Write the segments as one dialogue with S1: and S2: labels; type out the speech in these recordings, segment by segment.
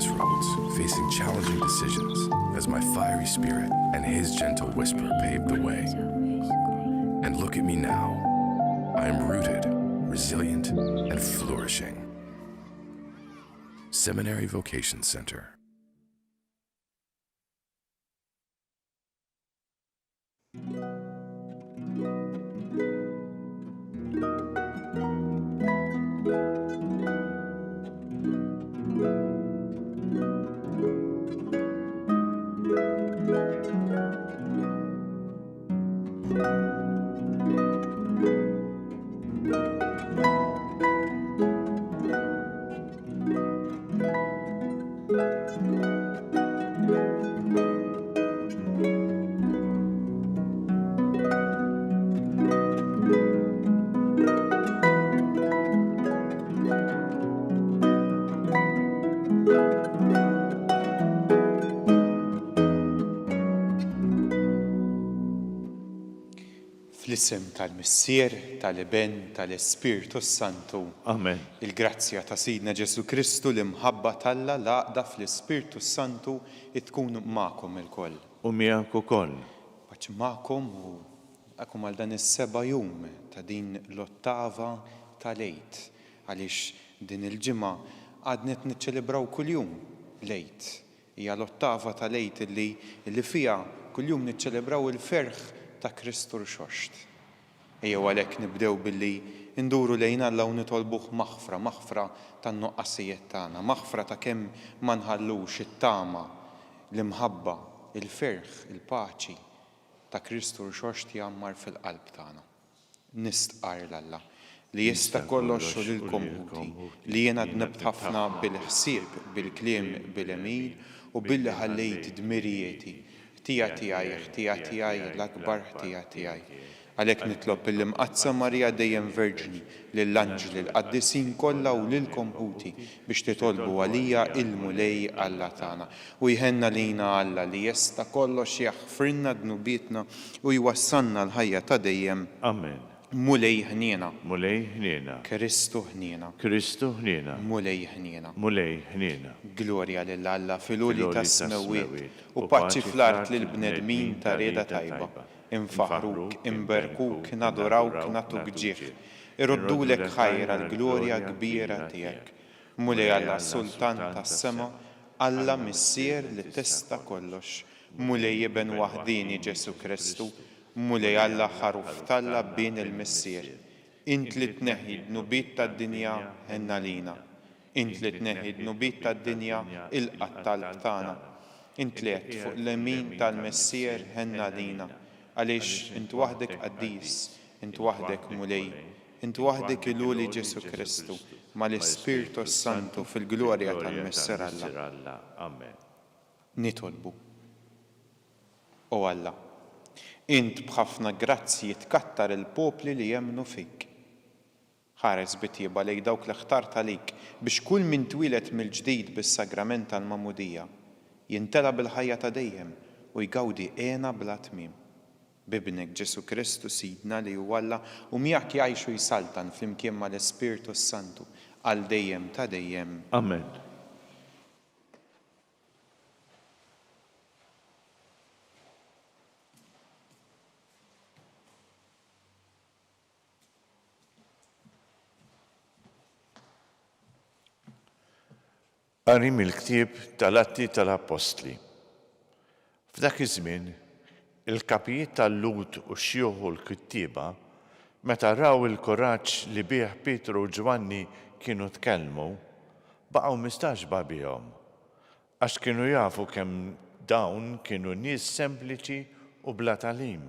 S1: crossroads, facing challenging decisions, as my fiery spirit and his gentle whisper paved the way. And look at me now. I am rooted, resilient, and flourishing. Seminary Vocation Center.
S2: Fl-isem tal-Missier, tal-Iben, tal-Ispirtu Santu.
S3: Amen.
S2: Il-grazzja ta' Sidna Ġesu Kristu li mħabba Alla laqda fl-Ispirtu Santu tkun magħkom ilkoll.
S3: U miegħek ukoll.
S2: Paċi magħkom u għakum għal dan is-seba' jum ta' din l-ottava tal-Eid. Għaliex din il-ġimgħa għadnet niċċelebraw kuljum l-Eid. Hija l-ottava tal-Eid li fiha kuljum niċċelebraw il-ferħ ta' Kristu rxoxt. Ejjew għalhekk nibdew billi nduru lejn Alla u nitolbuh maħfra tan-nuqqasijiet tagħna, maħfra ta' kemm ma nħallux it-tama, l-imħabba, il-ferħ, il-paċi ta' Kristu rxoxt jammar fil-qalb tagħna. Nistqar l-Alla li jista' kollox u lilkom ħuti, li jiena dnibt ħafna bil-ħsieb, bil-kliem, bil-emil u billi ħallejt dmirijieti. Tiegħi l-akbar tiegħi. Għalhekk nitlob il-Imqazza Marija dejjem Verġini lill-anġli l-qaddisin kollha u lilkom ħuti biex titolbu għalija il-mulej Alla tagħna. U jħenna lina Alla li jista' kollox jaħfrinna dnubietna u jwassalna l-ħajja ta' dejjem.
S3: Amen.
S2: Mulej ħniena.
S3: Mulej ħniena.
S2: Kristu ħniena.
S3: Kristu ħniena.
S2: Mulej ħniena.
S3: Mulej ħniena.
S2: Glorja lil Alla fil-uli tas-smawiet u paċi fl-art lil bnedmin ta' rieda tajba. Infaħruk, imberkuk, nadorawk, natuk ġieħ. Irroddulek ħajra l-glorja kbira tiegħek. Mulej Alla Sultan tas-sema, Alla Missier li testa kollox. Mulej Iben waħdini Ġesu Kristu. Mulej Alla ħaruf Alla bejn il-Missier. Int li tneħħi d-nubiet tad-dinja ħenna lina. Int li tneħħi d-nubiet tad-dinja il-qattal tagħna. Int li qed fuq l-emin tal-Missier ħenna lina. Għaliex int waħdek qaddis, int waħdek mulej, int waħdek il-uli Ġesu Kristu mal-Ispirtu Santu fil-glorja tal-Missier Alla.
S3: Amen.
S2: Nitolbu. O Alla, int b'ħafna grazzi jitkattar il-popli li jemnu fik. Ħares bitjiba lej dawk l-ħtart għalik biex kull min twilet mill-ġdid bis-sagrament tal-mamudija jintela bil-ħajja ta' dejjem u jgawdi għena bla tmiem. Bibnek Ġesu Kristu Sidna li hu Alla u miegħek jgħixu jsaltan flimkien mal-Ispirtu Santu għal dejjem ta' dejjem.
S3: Amen. Qari mill-ktieb tal-Atti tal-Apostli. F'dak iż-żmien, il-kapijiet tal-Lut u x-xjuħu l-kittieba meta raw il-kuraġġ li bih Pietru u Ġwanni kienu tkellmu, baqgħu mistaġba bihom, għax kienu jafu kemm dawn kienu nies sempliċi u bla tagħlim.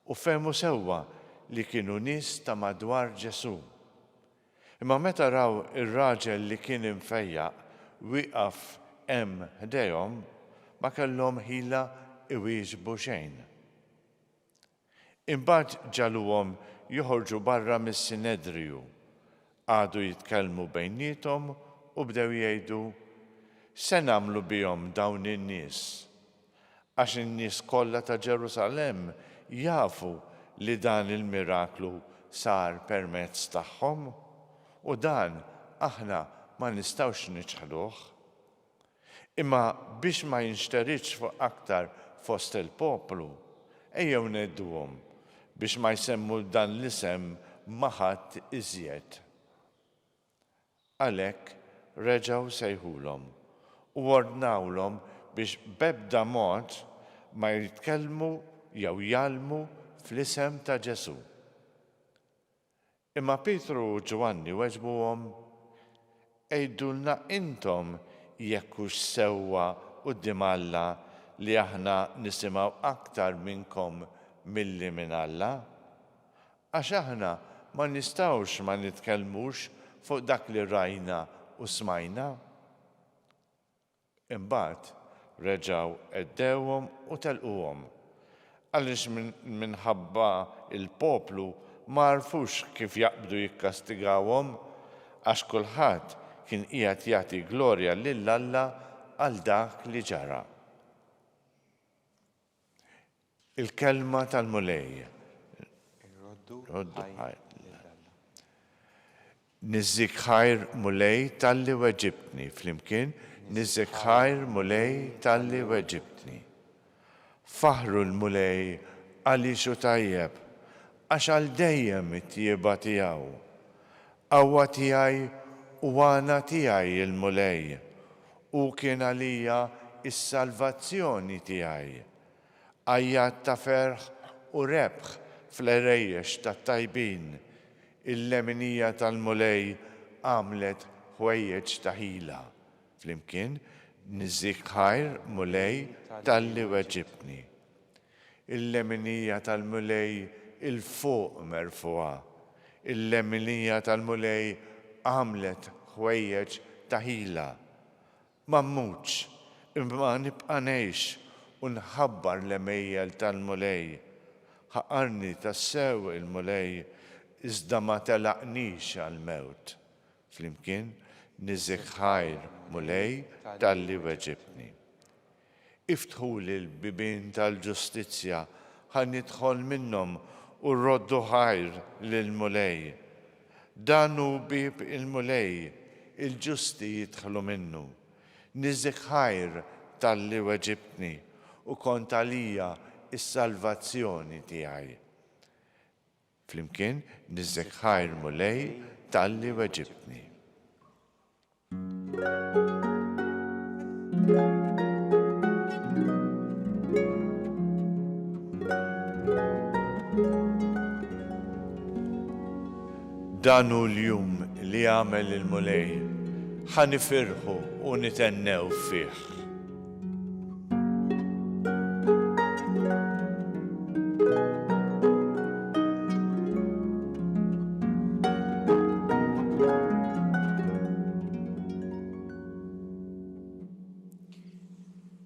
S3: U fehmu sewwa li kienu nies ta' madwar Ġesu. Imma meta raw ir-raġel li kien imfejjaq wieqaf hemm ħdejhom, ma kellhom ħila iwieġbu xejn. Imbagħad ġaluhom joħorġu barra mis-Sinedriju, għadu jitkellmu bejniethom u bdew jgħidu: se nagħmlu bihom dawn in-nies, għax in-nies kollha ta' Ġerusalemm jafu li dan il-miraklu sar permezz tagħhom. U dan aħna ma nistgħux niċħluh. Imma biex ma jinxteriċ fuq aktar fost il-poplu, ejjew nedduhom biex ma jsemmu dan l-isem maħat iżjed. Għalhekk reġgħu sejħulhom u ordnawlhom biex b'ebda mod ma jitkellmu jew jalmu fl-isem ta' Ġesu. Imma Pietru u Ġwanni weġbuhom, ejdulna intom jekk hux sewwa quddiem Alla li aħna nisimgħu aktar minnkom milli minn Alla? Għax aħna ma nistgħux ma nitkellmux fuq dak li rajna u smajna. Imbagħad reġgħu eddewhom u telquhom għaliex minħabba il-poplu ma għarfux kif jaqbdu jikkastigawhom għax kulħadd kien qiegħed jagħti glorja lil Alla għal dak li ġara. Il-kelma tal-mulej. Niżżik ħajr mulej talli weġibtni, flimkien niżżik ħajr mulej talli weġibtni. Faħru l-mulej għaliex hu tajjeb, għax għal dejjem it-tjieba tiegħu. Qawwa tiegħi u għana tiegħi il-mulej, u kien għalija is-salvazzjoni tiegħi. Għajjat ta' ferħ u rebħ fl-erejjex tat-tajbin, il-leminija tal-mulej għamlet ħwejjeġ ta' ħila. Flimkien niżżik ħajr mulej talli weġibtni. Il-leminija tal-mulej il-fuq merfuqa. Il-leminija tal-mulej għamlet ħwejjeġ ta' ħila. Ma mmutx, imma nibqa' ngħix u nħabbar l-emejjel tal-mulej. Ħaqarni tassew il-mulej iżda ma telaqnix għal-mewt. Flimkien niżżik ħajr mulej talli weġibtni. Iftħuli l-bibien tal-ġustizzja ħan nidħol minnhom u rroddu ħajr lil-mulej. Dan hu bib il-mulej, il-ġusti jidħlu minnu. Niżżik ħajr talli weġibtni u kont għalija is-salvazzjoni tiegħi. Flimkien niżżik ħajr mulej talli weġibtni. Dan hu l-jum li għamel il-mulej, ħanifirħu u nitennew fih.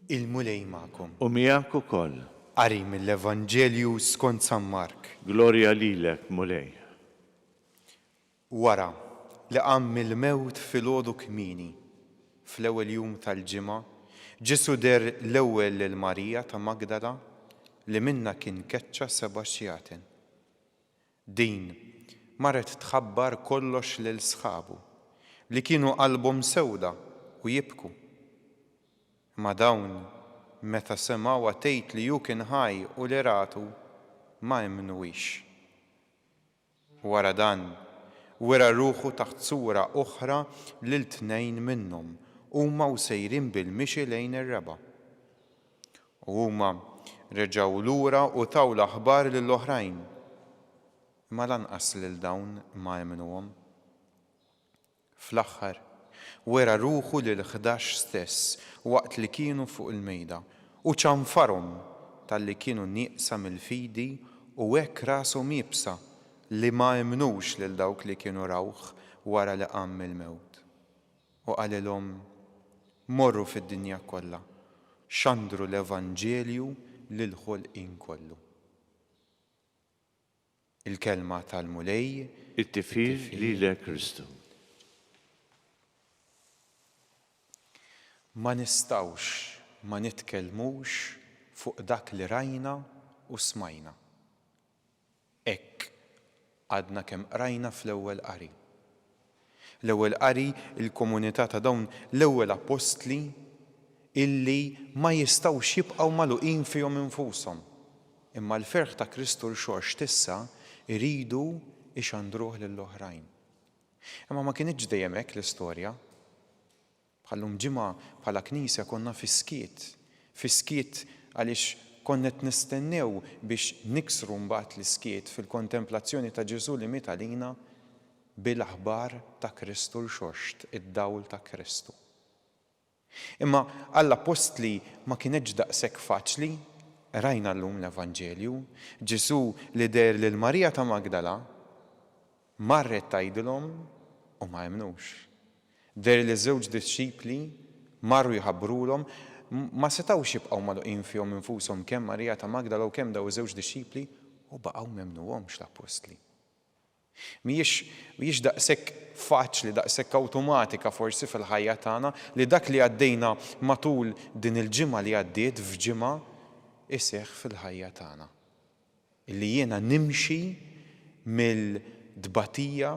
S2: Il-mulej magħkom.
S3: U miegħek ukoll.
S2: Qari mill-Evanġelju skont San Mark.
S3: Glorja lilek, mulej.
S2: Wara li qam mill-mewt filgħodu kmieni, fl-ewwel jum tal-ġimgħa, Ġesu der l-ewwel lil Marija ta' Magdala li minnha kien keċċa 7 xjatin. Din marret tħabbar kollox lil sħabu li kienu qalbhom sewda u jibku. Ma dawn meta semgħu tgħid li hu kien ħaj u li ratu ma jemnuwix. Wara dan wera ruħu taħt sura oħra lil 2 minnhom huma sejrin bil-mixi lejn ir-reba. Huma reġgħu lura u taw l-aħbar lill-oħrajn, imma lanqas lil dawn ma jemnuhom. Fl-aħħar wera ruħu lil 11 stess waqt li kienu fuq il-mejda u ċanfarhom talli kienu nieqsa mill-fidi u hekk rashom jibsa li ma jemnux lil dawk li kienu rawh wara li qam mill-mewt. U qalilhom morru fid-dinja kollha, xandru l-Evanġelju lil ħolqien kollu. Il-kelma tal-mulej
S3: It-tifir lilek Kristu.
S2: Ma nistawx ma nitkellmux fuq dak li rajna u smajna. Hekk għadna kemm qrajna fl-ewwel qari. L-ewwel qari il-komunità ta' dawn l-ewwel apostli illi ma jistgħux jibqgħu magħluqin fihom infushom. Imma l-ferħ ta' Kristu l-xorx tissa iridu ixandruh lill-oħrajn. Imma ma kienx dejjem hekk l-istorja. Bħallum ġimgħa bħala Knisja konna fiskiet għaliex konna qed nistennew biex niksru mbagħad l-iskiet fil-kontemplazzjoni ta' Ġesu li miet għalina bil-aħbar ta' Kristu l-xorx, id-dawl ta' Kristu. Imma għall-apostli ma kienx daqshekk faċli, rajna llum l-Evanġelju, Ġesu li der lil Marija ta' Magdala marret tgħidilhom u ma jemnux. Der li żewġ disċipli marru jħabbrulhom, ma setgħux jibqgħu magħluqin fihom infushom kemm Marija ta' Magdala u kemm daw iż-żewġ disċipli u baqgħu m'jemnuhomx l-apostli. Mhijiex daqshekk faċli, daqshekk awtomatika forsi fil-ħajja tagħna li dak li għaddejna matul din il-ġimgħa li għaddiet f'ġimgħa iseħħ fil-ħajja tagħna. Illi jiena nimxi mill-dbatija,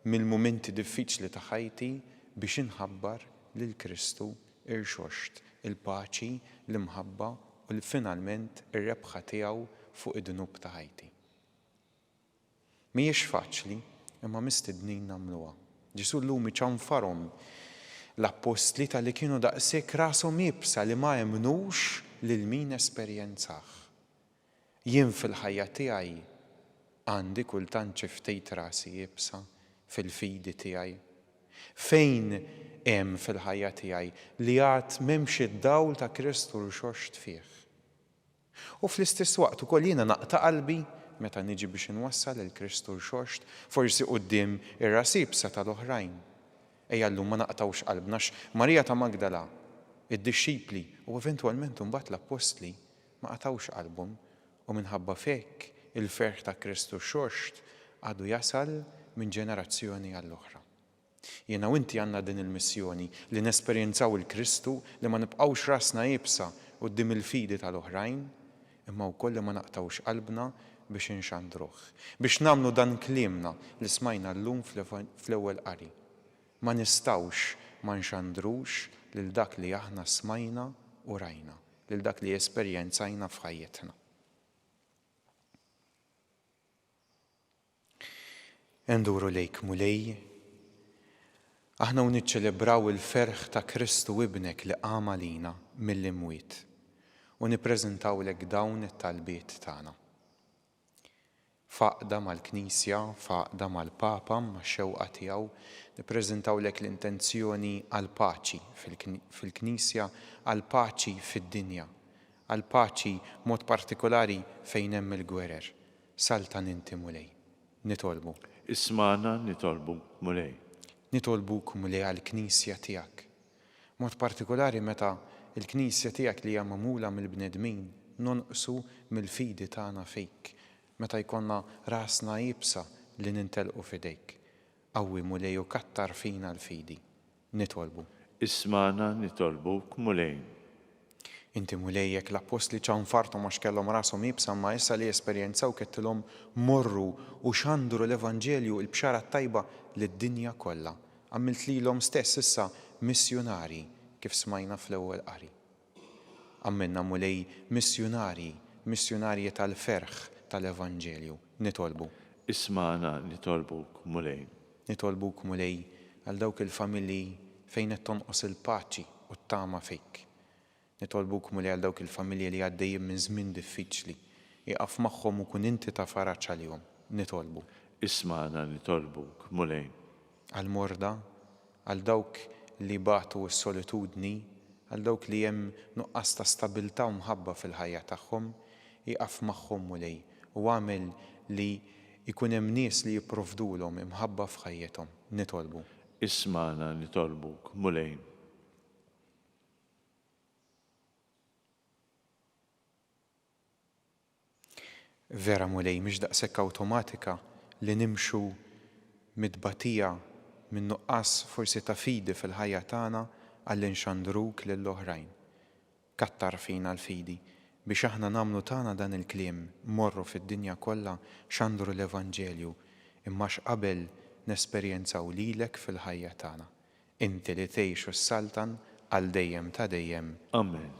S2: mill-mumenti diffiċli ta' ħajti biex inħabbar lil Kristu il-xorxt, il-paċi, l-imħabba u finalment ir-rebħa tiegħu fuq id-dnub ta' ħajti. Mhijiex faċli, imma mistednin nagħmluha. Ġesu llum iċanfarhom l-apostli tal-li kienu daqshekk rashom jibsa li ma jemnux lil min esperjenzah. Jien fil-ħajja tiegħi għandi kultant xi ftit rasi jibsa fil-fidi tiegħi. Fejn hemm fil-ħajja tiegħi li għad m'hemmx id-dawl ta' Kristu l-xorxt fih. U fl-istess waqt ukoll jiena naqta' qalbi meta niġi biex inwassal il-Kristu l-xorxt, forsi quddiem ir-rasibsa tal-oħrajn. Ejja llum ma naqtawx qalbna Marija ta' Magdala, id-disċipli u eventwalment imbagħad l-apostli ma qatawx qalbhom u minħabba fek il-ferħ ta' Kristu l-xorxt għadu jasal minn ġenerazzjoni għall-oħra. Jiena u inti għandna din il-missjoni li nesperjenzaw il-Kristu li ma nibqgħux rasna jibsa quddiem il-fidi tal-oħrajn, imma wkoll li ma naqtawx qalbna biex inxandruh, biex nagħmlu dan kliemna li smajna llum fl-ewwel qari. Ma nistgħux ma nxandrux lil dak li aħna smajna u rajna, lil dak li esperjenzajna f'ħajjitna. Enduru lejk mulej, aħna niċċelebraw il-ferħ ta' Kristu ibnek li qam għalina mill-imwiet u nippreżentawlek dawn it-talbiet tagħna. Faqda mal-Knisja, faqda mal-Papa, max-xewqa tiegħu, nippreżentawlek l-intenzjoni għal paċi fil-Knisja, għal paċi fid-dinja, għal paċi mod partikolari fejn hemm il-gwerer. Saltan inti mulej, nitolbu.
S3: Ismana nitolbu mulej.
S2: Nitolbuk mulej għall-Knisja tiegħek. Mod partikolari meta il-Knisja tiegħek li hija magħmula mill-bnedmin nonqsu mill-fidi tagħna fejk. Meta jkollna rasna jibsa li nintelqu fidejk. Qawwi mulej u kattar fina l-fidi. Nitolbu.
S3: Ismana nitolbuk mulej.
S2: Inti mulej jekk l-apostli ċanfarthom għax kellhom rashom jibsa ma issa li esperjenzaw kettilhom morru u xandru l-Evanġelju l-bxara tajba lid-dinja kollha. Għamilt lilhom stess issa missjonari kif smajna fl-ewwel qari. Għamilna mulej missjonarji tal-ferħ tal-Evanġelju. Nitolbu.
S3: Ismana nitolbuk mulej.
S2: Nitolbuk mulej għal dawk il-familji fejn qed tonqos il-paċi u t-tama fik. Nitolbuk mulej għal dawk il-familji li għaddejjin minn żmien diffiċli. Iqaf magħhom u kun inti ta' faraġġ għalihom. Nitolbu.
S3: Ismana nitolbuk mulej.
S2: Għal morda, għal dawk li batu s-solitudni, għal dawk li hemm nuqqas ta' stabilta' u mħabba fil-ħajja tagħhom, iqaf magħhom mulej u għamel li ikun hemm nies li jipprovdulhom imħabba f'ħajjithom. Nitolbu.
S3: Ismana nitolbuk mulej.
S2: Vera mulej mhix daqshekk awtomatika li nimxu mitbatija minn nuqqas forsi ta' fidi fil-ħajja tagħna għall nxandruk lill-oħrajn. Kattar fina l-fidi biex aħna nagħmlu tagħna dan il-kliem morru fid-dinja kollha xandru l-Evanġelju imma x'qabel nesperjenzaw lilek fil-ħajja tagħna. Inti li tgħixu s-saltan għal dejjem ta' dejjem.
S3: Amen.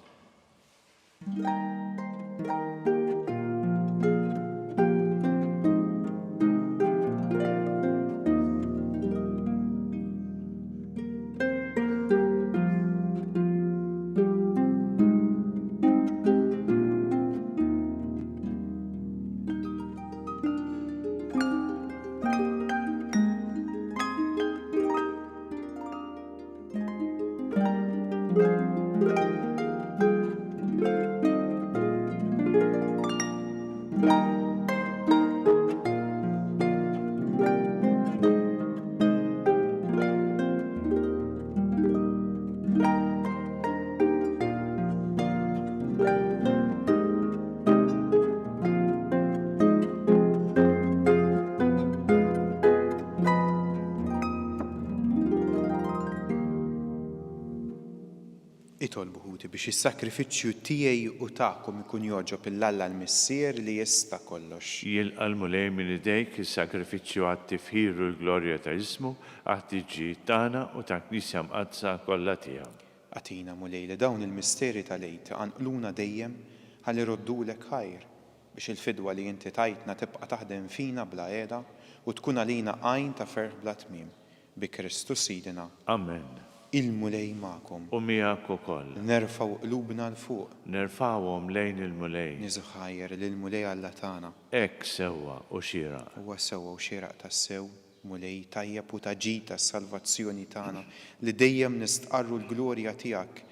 S2: Itolbu ħuti biex is-sakrifiċċju tiegħi u tagħkom ikun joġob il-Alla l-Missier li jista' kollox.
S3: Jilqa' l-mulej minn idejk is-sakrifiċċju għat-tifħir u l-glorja ta' ismu għat-tiġġijiet tagħna u ta' Knisja mqadsa kollha tiegħu.
S2: Għatina mulej li dawn il-misteri tal-lejt għanqluna dejjem ħalli roddulek ħajr biex il-fidwa li inti tajtna tibqa' taħdem fina bla qiegħda u tkun għalina għajn ta' ferħ bla tmiem. Bi Kristu Sidina.
S3: Amen.
S2: Il-mulej magħkom.
S3: U miegħek ukoll.
S2: Nerfgħu qlubna l fuq.
S3: Nerfgħuhom lejn il-mulej.
S2: Niżu ħajjer lill-mulej Alla tagħna.
S3: Hekk sewwa u xieraq.
S2: Huwa sewwa u xieraq tas-sew mulej tajjeb u taġid tas-salvazzjoni tagħna li dejjem nistqarru l-glorja tiegħek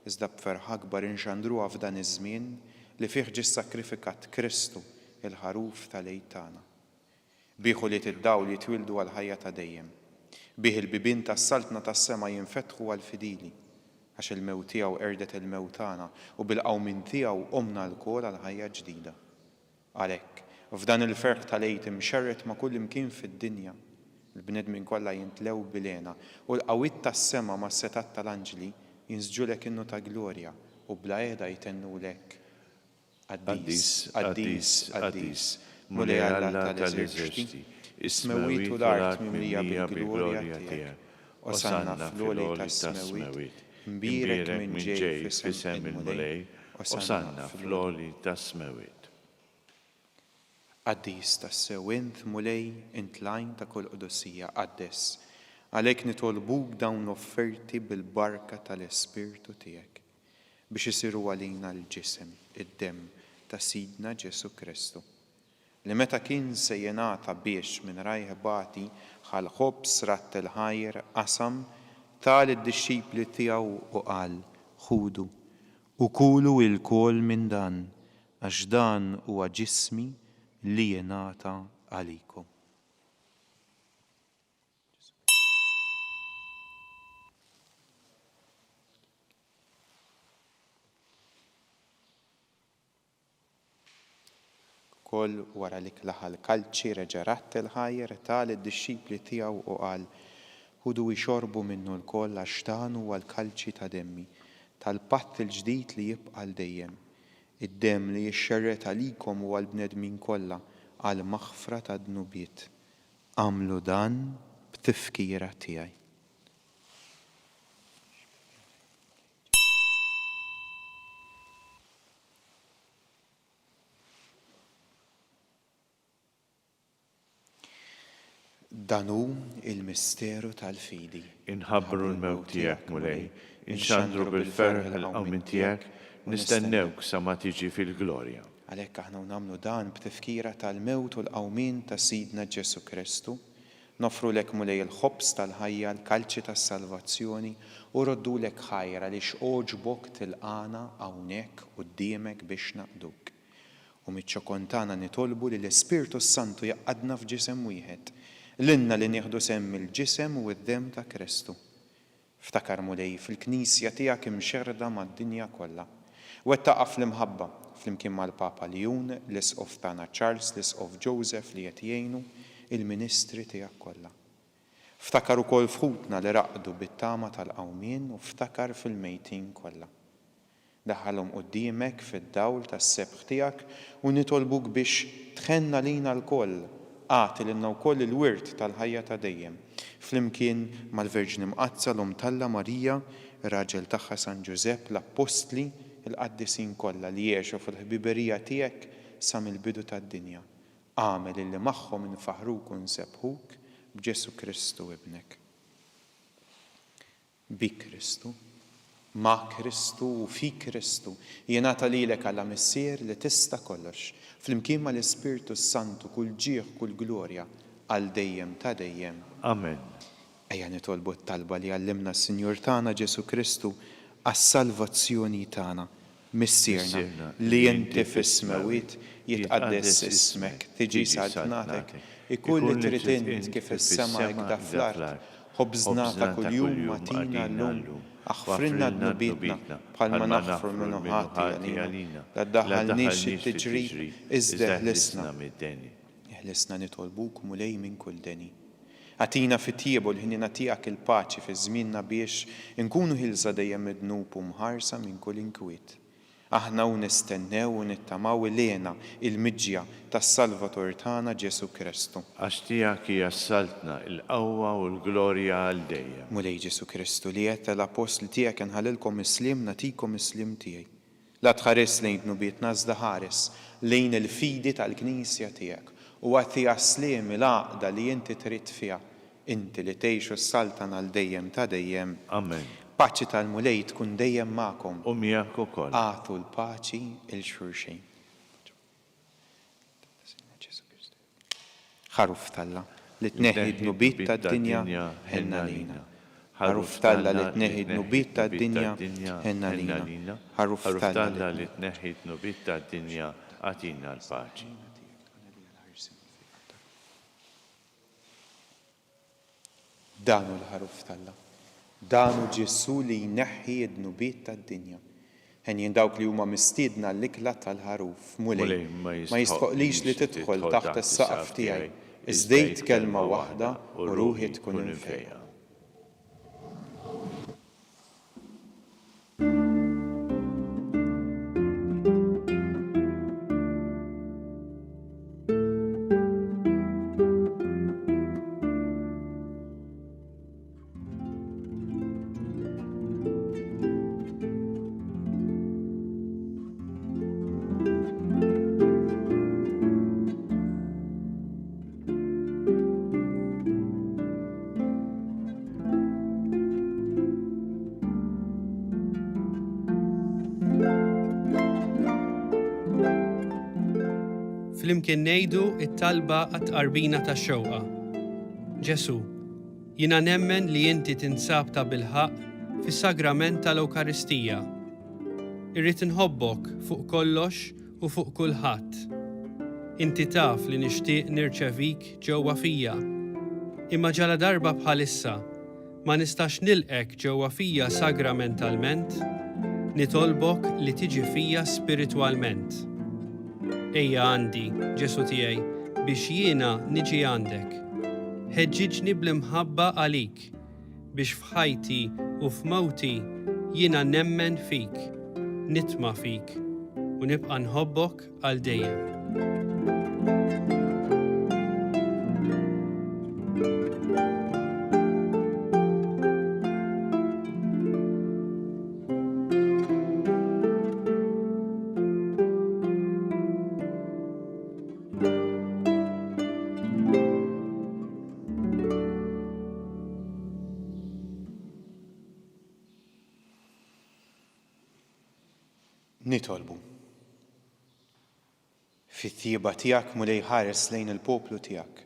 S2: iżda b'ferħ akbar inxandruha f'dan iż-żmien li fih ġie ssakrifikat Kristu il-ħaruf tal-Għid tagħna. Bieħu li tiddaw li twildu għal ħajja ta' dejjem. Bih il-bibien tas-saltna tas-sema jinfetħu għal-fidili għax il-mewt tiegħu erdet il-mewt tagħna u bil-qawmin tiegħu qomna l-kol għal ħajja ġdida. Għalhekk, f'dan il-ferħ tal-Għid imxerret ma' kull imkien fid-dinja, il-bnedmin kollha jintlew bilena u l-qawwiet tas-sema ma' setat tal-anġli jinsġulek innu ta' glorja u bla qiegħda jtennulek. Qaddis, qaddis, qaddis, mulej Alla tal-eżerċiti. Ismewit u l-art mimlija bil-glorja tiegħek. Osanna fl-għoli tas-smewit. Mbirek minn ġej f'isem il-mulej. Osanna fl-għoli tas-smewit. Qaddis tas-sew int mulej int lajn ta' kull qudussija qaddes. Għalhekk nitolbuk dawn l-offerti bil-barka tal-Ispirtu tiegħek biex isiru għalina l-ġisem, id-dem ta' Sidna Ġesu Kristu. Li meta kien se jingħata biex minn rajħ bati ħal ħobs ratt il-ħajr qasam tal id-dixxipli tiegħu u qal ħudu u kulu l-kol minn dan għax dan huwa ġismi li jingħata għalikom. Koll wara li klaħal kalċi reġarat il-ħajr tal id-dixxipli tiegħu u qal ħudu jxorbu minnu l-koll għax dan huwa l-kalċi ta' demmi tal-patt il-ġdid li jibqa' l dejjem. Id-demm li jixxerret għalikom u għall-bnedmin kollha għal maħfra ta' dnubiet. Għamlu dan b'tifkira tiegħi. Danu il-misteru tal-fidi.
S3: Inħabbru l-mewt tiegħek mulej, inxandru bil-ferħ l-qawmin tiegħek, nistennewk sa ma tiġi fil-glorja.
S2: Għalhekk aħna nagħmlu dan b'tifkira tal-mewt u l-qawmin ta' Sidna Ġesu Kristu, nofru lek mulej il-ħobs tal-ħajja l-kalċi tas-salvazzjoni u roddulek ħajra għaliex oġbok tilqana hawnhekk quddiemek biex naqduk. U miċ-ċokontana nitolbu li l-Ispirtu Santu jaqadna f'ġisem wieħed. L-inna li nieħdu semm il-ġisem u d-dem ta' Kristu. Ftakar mulej fil-Knisja tiegħek imxerda mad-dinja kollha. Wettaqa fl-imħabba flimkien mal-Papa Leon, l-isqof tagħna Charles, l-isqof Joseph li qed jgħinu il-ministri tiegħek kollha. Ftakar ukoll fħutna li raqdu bit-tama tal-qawmien u ftakar fil-mejtin kollha. Daħħalhom quddiemek fid-dawl tas-sebħ tiegħek u nitolbuk biex tħenna lina l-koll għati l-inna wkoll il-wirt tal-ħajja ta' dejjem, flimkien mal-Verġni Mqazza l-Talla Marija ir-raġel tagħha San Ġusepp, l-Apostli, il-qaddisin kollha li jgħixu fil-ħbiberija tiegħek sa mill-bidu tad-dinja. Għamel illi magħhom infaħruk u nsebħuk b'Ġesu Kristu ibnek. Bi Kristu, ma' Kristu u fi Kristu jingħata lilek għalla missier li tista' kollox flimkien mal-Ispirtu Santu kull ġieħ kull glorja għal dejjem ta' dejjem.
S3: Amen.
S2: Ejja nitolbu t-talba li għallimna s-Sinjur tagħna Ġesu Kristu għas-salvazzjoni tagħna missierna li inti fis-smawiet jitqaddes ismek, tiġi saltnatek, ikun li trid int kif is-sema hekk fl-ard. خبزنا كل يوم ماتينا اللوم أغفرنا ذنوبنا بحال ما نغفر من هاتي علينا لا تدخلنيش التجريب ازدى اهلسنا اهلسنا نطلبوك ملي من كل دني أتينا في الطيب والهني نتيعك الباċi في زميننا biex nkunu ħilsa dejjem id-dnub u mħarsa minn kull inkwiet. Aħna u nistennew u nittamaw lena il-miġja tas-Salvator tagħna Ġesu Kristu.
S3: Għax tiegħek hija ssaltna l-qawwa u l-glorja għal dejjem.
S2: Mulej Ġesu Kristu li qed l-apostli tiegħek inħallilkom islim nagħtikom islim tiegħi. La tħares lejn dnubietna iżda ħares lejn il-fidi tal-Knisja tiegħek u għati għaslim il-għaqda li inti trid fiha inti li tgħixu s-saltan għal dejjem ta' dejjem.
S3: Amen.
S2: Paċi tal-mulej tkun dejjem magħkom.
S3: U miegħek ukoll.
S2: Għatu l-paċi il-xulxejn. Ħaruf Talla li tneħħi dnubiet tad-dinja ħenna lina. Ħaruf Talla li tneħħi dnubiet tad-dinja ħenna lina. Ħaruf Talla
S3: li tneħħi dnubiet tad-dinja għatina l-paċi.
S2: Danu l-ħaruf Talla. Danu Ġesu li jneħħi d-dnubiet tad-dinja. Ħen dawk li huma mistiedna l-ikla tal-ħaruf mulej ma jistħoqlix li tidħol taħt is-saqaf tiegħi. Iżdejt kelma waħda u ruħi tkun infejja.
S4: Flimkien ngħidu t-talba għat-qarbina tax-xewqa. Ġesu, jiena nemmen li inti tinsab ta' bilħaq fis-sagrament tal-Ewkaristija. Irrid inħobbok fuq kollox u fuq kulħadd. Inti taf li nixtieq nirċevik ġewwa fija. Imma ġala darba bħalissa ma nistax nilqek ġewwa fija sagramentalment, nitolbok li tiġi fija spiritwalment. Ejja għandi, Ġesu tiegħi, biex jiena niġi għandek. Ħeġġiġni bl-imħabba għalik, biex f'ħajti u f'mawti jiena nemmen fik, nitma' fik, u nibqa' nħobbok għal dejjem.
S2: Nitolbu. Fit-tjieba tiegħek mulej ħares lejn il-poplu tiegħek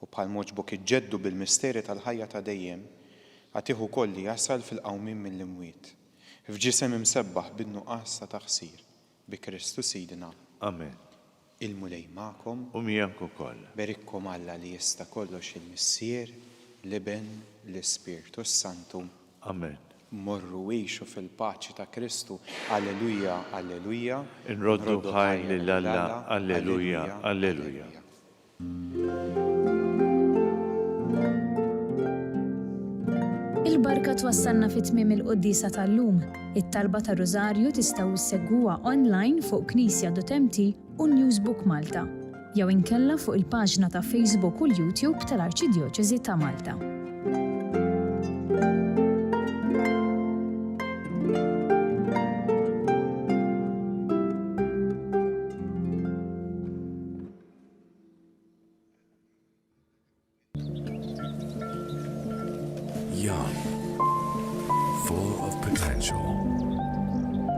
S2: u bħal moġbok iġġeddu bil-misteri tal-ħajja ta' dejjem għatiħu kolli jasal fil-qawmien mill-imwiet. F'ġisem imsebbaħ bin-nuqqas ta' taħsir bi Kristu Sidina.
S3: Amen.
S2: Il-mulej magħkom
S3: U miegħek ukoll.
S2: berikkom Alla li jista' kollox il-Missier, l-Iben, l-Ispirtu Santu.
S3: Amen.
S2: Morru għixu fil-paċi ta' Kristu. Alleluja, alleluja.
S3: Inroddu ħajl lill-Alla, alleluja, alleluja.
S5: Il-barka twassalna fit-tmiem il-qoddisa tal-lum. It-talba ta' Rożarju tistgħu issegwuha online fuq Knisja.mt u Newsbook Malta. Jew inkella fuq il-paġna ta' Facebook u l-YouTube tal-Arċidjoċeżi ta' Malta.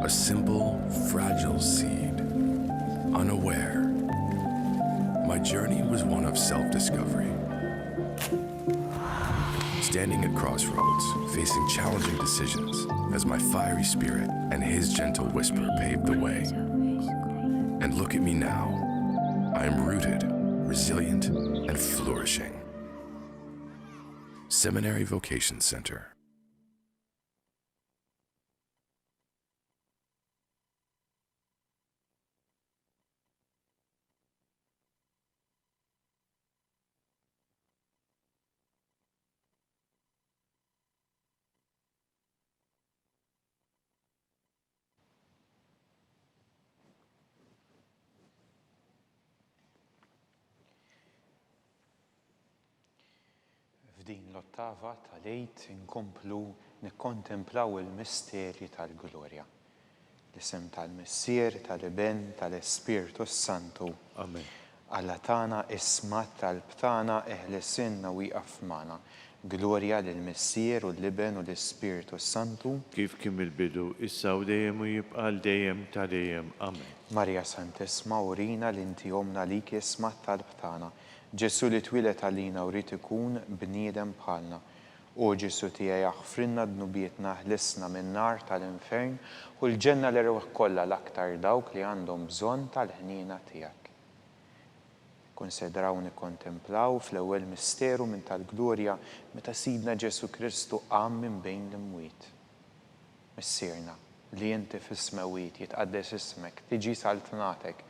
S1: A simple, fragile seed, unaware. My journey was one of self-discovery. Standing at crossroads, facing challenging decisions, as my fiery spirit and his gentle whisper paved the way. And look at me now. I am rooted, resilient, and flourishing. Seminary Vocation Center.
S2: F'din l-ottava tal-għid inkomplu nikkontemplaw il-misterji tal-glorja. L-isem tal-Missier, tal-Iben, tal-Ispiritu Santu.
S3: Amen.
S2: Alla tana ismat tal-btana eħlesinna wieqaf magħna. Glorja lill-Missier u l-Iben u l-Ispiritu Santu.
S3: Kif kim il-bidu, issa u dejjem u jibqal dejjem ta' dejjem. Amen.
S2: Marja Santissima urina l-inti omna lik ismat tal-btana. Ġesu li twilet għalina u rrit ikun bniedem bħalna. U Ġesu tiegħi aħfrinna dnubietna ħlisna minn nar tal-infern u l-ġenna l-erwaħ kollha l-aktar dawk li għandhom bżonn tal-ħnina tiegħek. Konsidraw nikkontemplaw fl-ewwel misteru minn tal-glorja meta Sidna Ġesu Kristu qam minn bejn l-imwiet. Missierna li inti fis-smawiet jitqaddes ismek, tiġi saltnatek,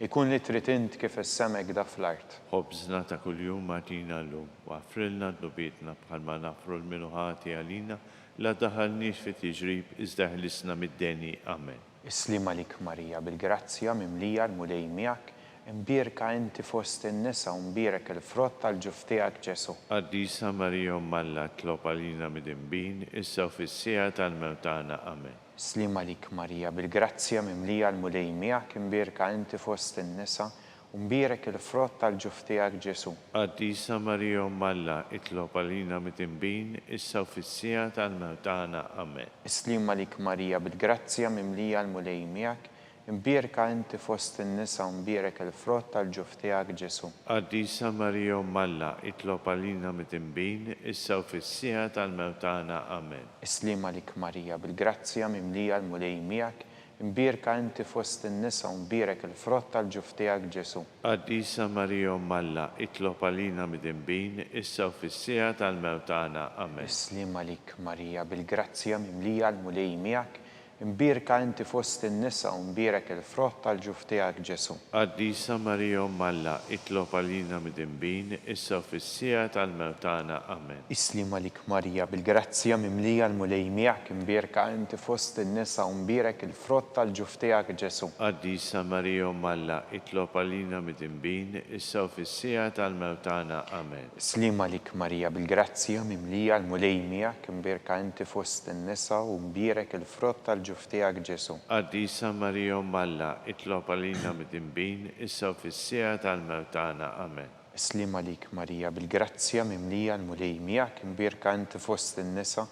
S2: ikun li trid int kif is-semek da fl-art.
S3: Ħobżna ta' kuljum matina llum, u għafrilna d-nubietna bħalma nafru l-minuħati għalina, la daħalniex fi tiġrib iżda ħlisna mid-deni. Amen.
S2: Islima lik Marija bil-grazzja mimlija l-mulej miegħek, imbierka inti fost in-nisa u mbierek il-frott tal-ġuf tiegħek Ġesu.
S3: Qaddisa Marija Malla tlob għalina mid-imbin, issa u fis-sija tal-mewtana. Amen.
S2: Islima lik Marija bil-grazzja mimlija l-mulej miegħek, imbierka inti fost in-nisa u mbierek il-frott tal-ġuf tiegħek Ġesu.
S3: Qaddisa Marija Malla tlob għalina mid-imbin, issa u fis-sija tal-mewtana. Amen.
S2: Islima lik Marija bil-grazzja mimlija l-mulej miegħek, imbierka inti fost in-nisa u mbierek il-frott tal-ġuf tiegħek Ġesu.
S3: Qaddisa Marija Malla tlob għalina mid-imbin, issa u fis-sija tal-mewtana. Amen.
S2: Islima lik Marija bil-grazzja mimlija l-mulej miegħek, imbierka inti fost in-nisa u mbierek il-frott tal-ġuf tiegħek Ġesu.
S3: Qaddisa Marija Malla tlob għalina mid-imbin, issa u fis-sija tal-mewtana. Amen.
S2: Islima lik Marija bil-grazzja mimlija l-mulej miegħek, imbierka inti fost in-nisa u mbierek il-frott tal-ġuf tiegħek Ġesu.
S3: Qaddisa Marija Malla tlob għalina mid-imbin, issa u fis-sija tal-mewtana. Amen.
S2: Islima lik Marija bil-grazzja mimlija l-mulej miegħek, imbierka inti fost in-nisa u mbierek il-frott tal-ġuf tiegħek Ġesu.
S3: Qaddisa Marija Malla tlob għalina mid-imbin, issa u fis-sija tal-mewtana. Amen.
S2: Islima lik Marija bil-grazzja mimlija l-mulej miegħek, imbierka inti fost in-nisa u mbierek il-frott tal-ġuf tiegħek Ġesu.
S3: Qaddisa Marija Malla tlob għalina mid-imbin, issa u fis-sija tal-mewtana. Amen.
S2: Islima lik Marija bil-grazzja mimlija l-mulej miegħek, imbierka inti fost in-nisa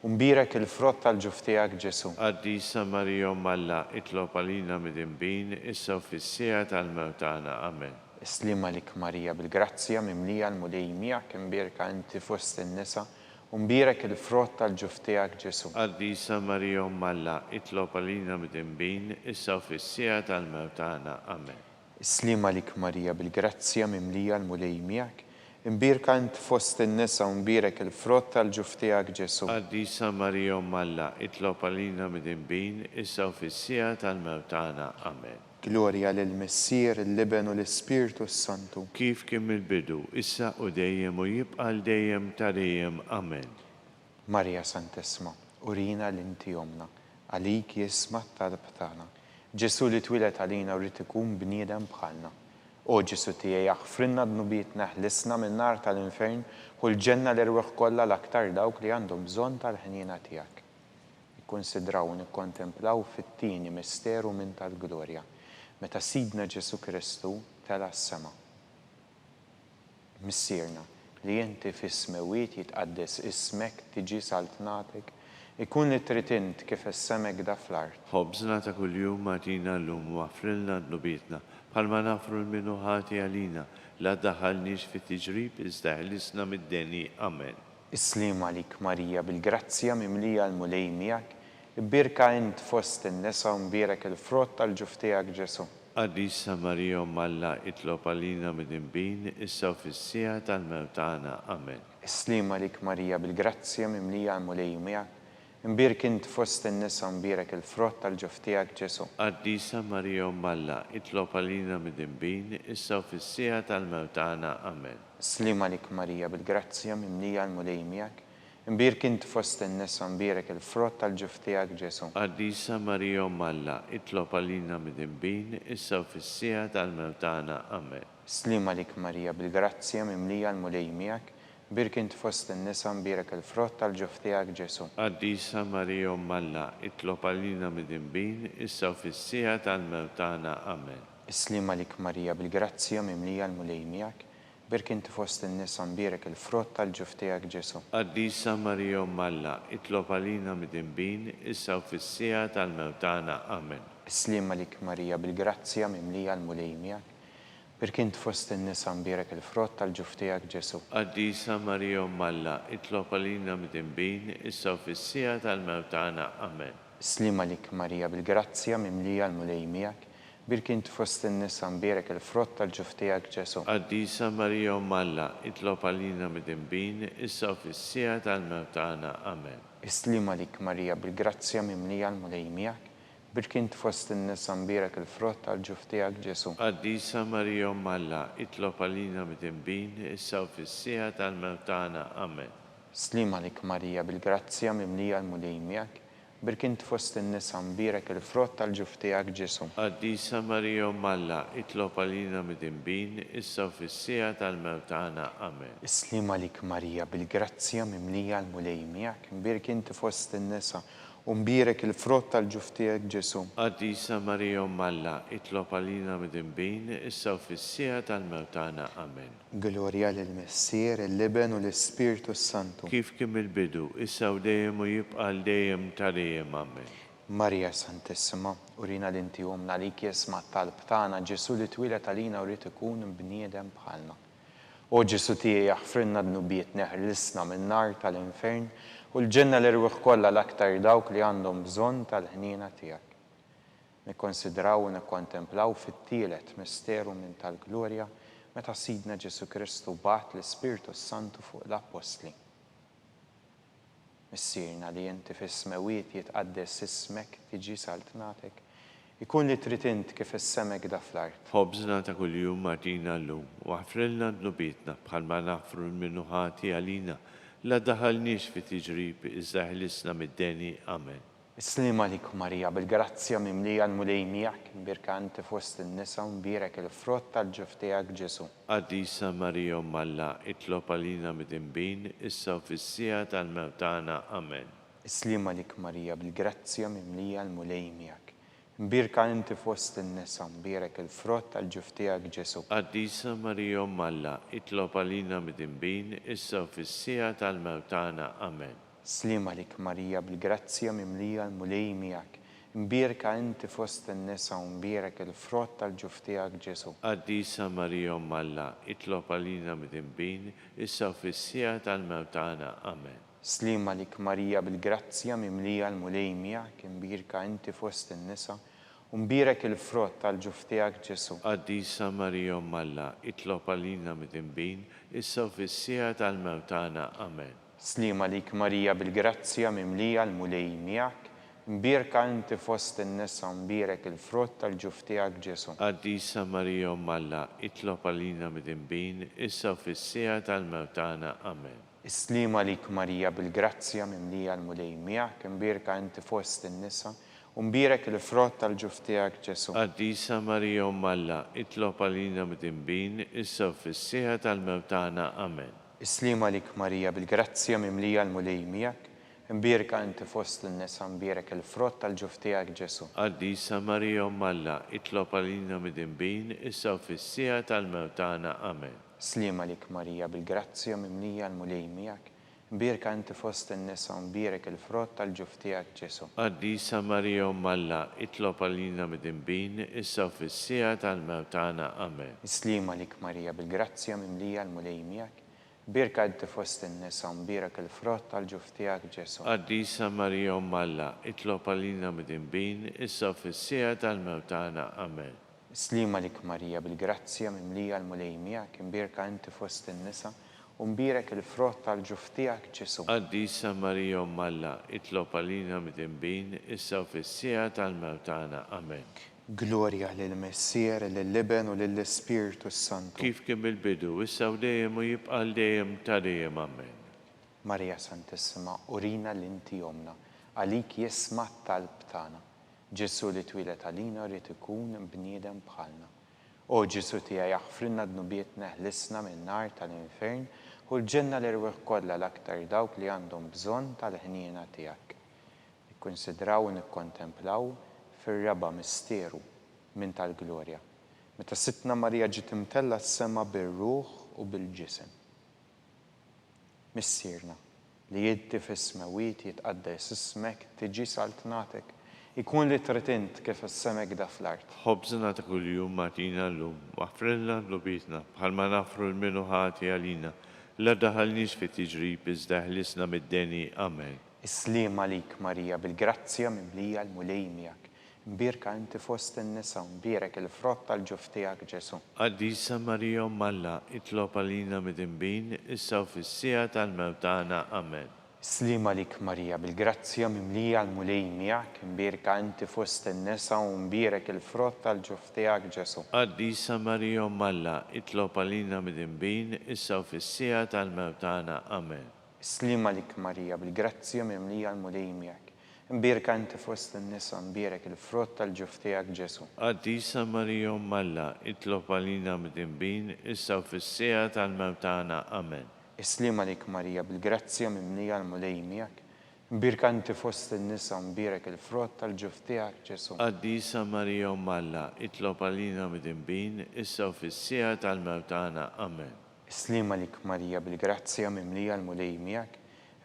S2: u mbierek il-frott tal-ġuf tiegħek Ġesu.
S3: Qaddisa Marija Malla tlob għalina mid-imbin, issa u fis-sija tal-mewtana. Amen.
S2: Islima lik Marija bil-grazzja mimlija l-mulej miegħek, imbierka inti fost in-nisa u mbierek il-frott tal-ġuf tiegħek Ġesu.
S3: Qaddisa Marija Malla tlob għalina mid-imbin, issa u fis-sija tal-mewtana. Amen.
S2: Islima lik Marija bil-grazzja mimlija l-mulej miegħek, imbierka inti fost in-nisa u mbierek il-frott tal-ġuf tiegħek Ġesu.
S3: Qaddisa Marija Malla tlob għalina mid-imbin, issa u fis-sija tal-mewtana. Amen.
S2: Glorja lill-Missier, l-Iben u l-Ispiritu Santu.
S3: Kif kim il-bidu, issa u dejjem u jibqal dejjem ta' dejjem. Amen.
S2: Marja Santissima, urina l-inti omna, għalik jismat tal-btana. Ġesu li twilet għalina u rrit ikun bniedem bħalna. O Ġesu tiegħi aħfrinna dnubietna ħlisna minn nar tal-infern u l-ġenna l-erwaħ kollha l-aktar dawk li għandhom bżonn tal-ħnina tiegħek. Ikkonsidraw nikkontemplaw fit-tieni misteru minn tal-glorja, meta Sidna Ġesu Kristu tela s-sema. Missierna li inti fis-smawiet jitqaddes ismek, tiġi saltnatek, ikun li trid int kif is-semek da fl-art.
S3: خبزنا ta' kuljum matina l-lum u għafrilna d-nubietna, bħalma nafru l-minuħati għalina, la daħalniex fi tiġrib iżda ħlisna mid-deni. Amen.
S2: Islim għalik Marija bil-grazzja mimlija l-mulej miegħek, ibbirka int fost in-nisa u mbierek il-frott tal-ġuf tiegħek Ġesu.
S3: Għadissa Marija Malla itlob għalina mid-imbin, issa u fissija tal-mewtana. Amen.
S2: Islim għalik Marija bil-grazzja mimlija l-mulej miegħek, imbirk int fost in-nisa u mbierek il-frott tal-ġuf tiegħek Ġesu.
S3: Għaddisa Marija Malla itlob għalina mid-imbin, issa u fissija tal-mewtana. Amen.
S2: Islim għalik Marija bil-grazzja mimlija l-mulej miegħek, imbirk int fost in-nisa u mbierek il-frott tal-ġuf tiegħek Ġesu.
S3: Għaddisa Marija Malla itlob għalina mid-imbin, issa u fissija tal-mewtana. Amen.
S2: Islim għalik Marija bil-grazzja mimlija l-mulej miegħek, imbirk int fost in-nisa u mbierek il-frott tal-ġuf tiegħek Ġesu.
S3: Għaddisa Marija Malla itlob għalina mid-imbin, issa u fissija tal-mewtana. Amen.
S2: Islim għalik Marija bil-grazzja mimlija l-mulej miegħek, imbirk int fost in-nisa u mbierek il-frott tal-ġuf tiegħek Ġesu.
S3: Għaddisa Marija Malla itlob għalina mid-imbin, issa u fissija tal-mewtana. Amen.
S2: Islim għalik Marija bil-grazzja mimlija l-mulej miegħek, imbirk int fost in-nisa u mbierek il-frott tal-ġuf tiegħek Ġesu.
S3: Għaddisa Marija Malla itlob għalina mid-imbin, issa u fissija tal-mewtana. Amen.
S2: Islim għalik Marija bil-grazzja mimlija l-mulej miegħek, imbirk int fost in-nisa u mbierek il-frott tal-ġuf tiegħek Ġesu.
S3: Għaddisa Marija Malla itlob għalina mid-imbin, issa u fissija tal-mewtana. Amen.
S2: Islim għalik Marija bil-grazzja mimlija l-mulej miegħek, imbirk int fost in-nisa u mbierek il-frott tal-ġuf tiegħek Ġesu.
S3: Għaddisa Marija Malla itlob għalina mid-imbin, issa u fissija tal-mewtana. Amen.
S2: Islim għalik Marija bil-grazzja mimlija l-mulej miegħek, imbirk int fost in-nisa u mbierek il-frott tal-ġuf tiegħek Ġesu.
S3: Għaddisa Marija Malla itlob għalina mid-imbin, issa u fissija tal-mewtana. Amen.
S2: Islim għalik Marija bil-grazzja mimlija l-mulej miegħek, imbirk int fost in-nisa u mbierek il-frott tal-ġuf tiegħek Ġesu.
S3: Għaddisa Marija Malla itlob għalina mid-imbin, issa u fissija tal-mewtana. Amen.
S2: Glorja lill-Missier, il-Liben u l-Ispiritu Santu.
S3: Kif kim il-bidu, issa u dejjem u jibqa' dejjem ta' dejjem. Amen.
S2: Marija Santissima, urina l-inti umna li jisma' talb tagħna Ġesu li twilet għalina u rrid ikun bniedem bħalna. O Ġesu tiegħi jaħfrilna d-nubiet neħrisna min-nar tal-infern u l-ġenna l-irwieħ kollha l-aktar dawk li għandhom bżonn tal-ħniena tiegħek. Nikkonsidraw u nikkontemplaw fit-tielet misteru minn tal-glorja meta Sidna Ġesu Kristu bagħat l-Ispiritu Santu fuq l-Apostli. Missierna li inti fis-smewiet jitqaddes ismek tiġi saltnatek, ikun li trid int kif is-semek da fl-art.
S3: Ħobżna ta' kuljum matina l-lum, u għafrilna d-nubietna bħalma nafru l-minuħati għalina, la daħalniex fi tiġrib iżda ħlisna mid-deni. Amen.
S2: Islim għalik Marija bil-grazzja mimlija l-mulej miegħek, imbirka inti fost in-nisa u mbierek il-frott tal-ġuf tiegħek Ġesu.
S3: Għaddisa Marija Malla itlob għalina mid-imbin, issa u fissija tal-mewtana. Amen.
S2: Islim għalik Marija bil-grazzja mimlija l-mulej miegħek, imbirka inti fost in-nisa u mbierek il-frott tal-ġuf tiegħek Ġesu.
S3: Għaddisa Marija Malla itlob għalina mid-imbin, issa u fissija tal-mewtana. Amen.
S2: Islim għalik Marija bil-grazzja mimlija l-mulej miegħek, imbirka inti fost in-nisa u mbierek il-frott tal-ġuf tiegħek Ġesu.
S3: Għaddisa Marija Malla itlob għalina mid-imbin, issa u fissija tal-mewtana. Amen.
S2: Islim għalik Marija bil-grazzja mimlija l-mulej miegħek, imbirka inti fost in-nisa u mbierek il-frott tal-ġuf tiegħek Ġesu.
S3: Għaddisa Marija Malla itlob għalina mid-imbin, issa u fissija tal-mewtana. Amen.
S2: Islim għalik Marija bil-grazzja mimlija l-mulej miegħek, imbirka inti fost in-nisa u mbierek il-frott tal-ġuf tiegħek Ġesu.
S3: Għaddisa Marija Malla itlob għalina mid-imbin, issa u fissija tal-mewtana. Amen.
S2: Islim għalik Marija bil-grazzja mimlija l-mulej miegħek, imbirka inti fost in-nisa u mbierek il-frott tal-ġuf tiegħek Ġesu.
S3: Għaddisa Marija Malla itlob għalina mid-imbin, issa u fissija tal-mewtana. Amen.
S2: Islim għalik Marija bil-grazzja mimlija l-mulej miegħek, imbirka inti fost in-nisa u mbierek il-frott tal-ġuf tiegħek Ġesu.
S3: Għaddisa Marija Malla itlob għalina mid-imbin, issa u fissija tal-mewtana. Amen.
S2: Islim għalik Marija bil-grazzja mimlija l-mulej miegħek, Mbirka inti fost in-nisa u mbirek il-frott tal-ġuf tiegħek Ġesu.
S3: Qaddisa Marija Umm Alla, itlob għalina mid-dinbin, issa u fis-sija tal-mewt tagħna. Amen.
S2: Islima lik Marija bil-grazzja mimlija l-mulej miegħek. Mbirka inti fost in-nisa u mbirek il-frott tal-ġuf tiegħek Ġesu.
S3: Qaddisa Marija Umm Alla, itlob għalina mid-dinbin, issa u fis-sija tal-mewt tagħna. Amen.
S2: Islima lik Marija bil-grazzja mimlija l-mulej miegħek. Mbirka inti fost in-nisa u mbirek il-frott tal-ġuf tiegħek Ġesu.
S3: Qaddisa Marija Umm Alla, itlob għalina mid-dinbin, issa u fis-sija tal-mewt tagħna. Amen.
S2: Glorja lill-Messier, lill-Liben u lill-Ispiritu Santu.
S3: Kif kien bil-bidu, issa u dejjem u jibqa' dejjem ta' dejjem. Amen.
S2: Marija Santissima, urina l-inti jomna, għalik jisma t-talb tagħna. Ġesu li twilet għalina rrid ikun bniedem bħalna. O Ġesu tiegħi jaħfrinna d-nubiet neħlisna minn nar tal-infern u l-ġenna l-irweħ kollha l-aktar dawk li għandhom bżonn tal-ħniena tiegħek. Nikkonsidraw u nikkontemplaw fir-raba misteru minn tal-glorja. Meta Sittna Marija ġiet imtella s-sema bir-ruħ u bil-ġisem. Missierna li jidti fis-smawiet jitqaddes ismek tiġi saltnatek. Ikun li tritint kif is-semek da fl-art.
S3: Ħobżna ta' kuljum matina llum, waħfrilna l-lubitna, bħalma nafru l-minu ħati għalina, la daħalniex fi tiġrib iżda ħlisna mid-deni. Amen.
S2: Islima lik Marija bil-grazzja mimlija l-mulej miegħek. Mbirka inti fost in-nisa u mbirek il-frott tal-ġuf tiegħek Ġesu.
S3: Qaddisa Marija Umm Alla, itlob għalina mid-dinbin, issa u fis-sija tal-mewt tagħna. Amen.
S2: Islima lik Marija bil-grazzja mimlija l-mulej miegħek. Mbirka inti fost in-nisa u mbirek il-frott tal-ġuf tiegħek Ġesu.
S3: Qaddisa Marija Umm Alla, itlob għalina mid-dinbin, issa u fis-sija tal-mewt tagħna. Amen.
S2: Islima lik Marija bil-grazzja mimlija l-mulej miegħek. Mbirka inti fost in-nisa mbirek il-frott tal-ġuf tiegħek Ġesu.
S3: Qaddisa Marija Umm Alla, itlob għalina mid-dinbin, issa u fis-sija tal-mewt tagħna. Amen.
S2: Islima lik Marija bil-grazzja mimlija l-mulej miegħek. Mbirka inti fost in-nisa mbirek il-frott tal-ġuf tiegħek Ġesu.
S3: Qaddisa Marija Umm Alla, itlob għalina mid-dinbin, issa u fis-sija tal-mewt tagħna. Amen.
S2: Islima lik Marija bil-grazzja mimlija l-mulej miegħek.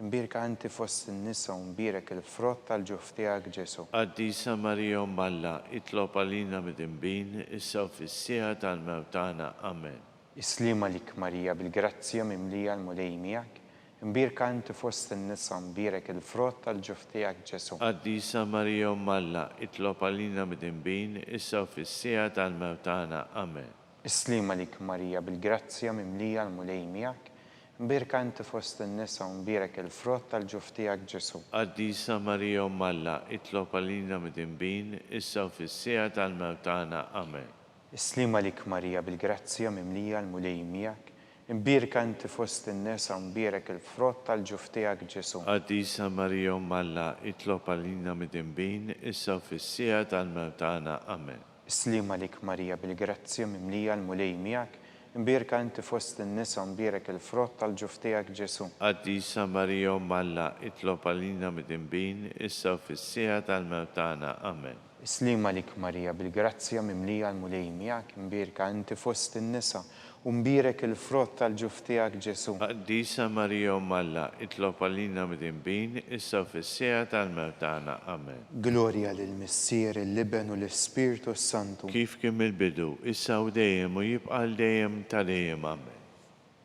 S2: Mbirka inti fost in-nisa mbirek il-frott tal-ġuf tiegħek Ġesu.
S3: Qaddisa Marija Umm Alla, itlob għalina mid-dinbin, issa u fis-sija tal-mewt tagħna. Amen.
S2: Islima lik Marija bil-grazzja mimlija l-mulej miegħek. Mbirka inti fost in-nisa mbirek il-frott tal-ġuf tiegħek Ġesu.
S3: Qaddisa Marija Umm Alla, itlob għalina mid-dinbin, issa u fis-sija tal-mewt tagħna. Amen.
S2: Islima lik Marija bil-grazzja mimlija l-mulej miegħek. Mbirka inti fost in-nisa mbirek il-frott tal-ġuf tiegħek Ġesu.
S3: Qaddisa Marija Umm Alla, itlob għalina mid-dinbin, issa u fis-sija tal-mewt tagħna. Amen.
S2: Islima lik Marija bil-grazzja mimlija l-mulej miegħek. Mbirka inti fost in-nisa mbirek il-frott tal-ġuf tiegħek Ġesu.
S3: Qaddisa Marija Umm Alla, itlob għalina mid-dinbin, issa u fis-sija tal-mewt tagħna. Amen.
S2: Islima lik Marija bil-grazzja mimlija l-mulej miegħek. Mbirka inti fost in-nisa mbirek il-frott tal-ġuf tiegħek Ġesu.
S3: Qaddisa Marija Umm Alla, itlob għalina mid-dinbin, issa u fis-sija tal-mewt tagħna. Amen.
S2: Islima lik Marija bil-grazzja mimlija l-mulej miegħek. Mbirka inti fost in-nisa u mbirek il-frott tal-ġuf tiegħek Ġesu.
S3: Qaddisa Marija Umm Alla, itlob għalina mid-dinbin, issa u fis-sija tal-mewt tagħna. Amen.
S2: Glorja lill-Missier, il-Liben u l-Ispiritu Santu.
S3: Kif kien mill-bidu, issa u dejjem u jibqa' dejjem ta' dejjem. Amen.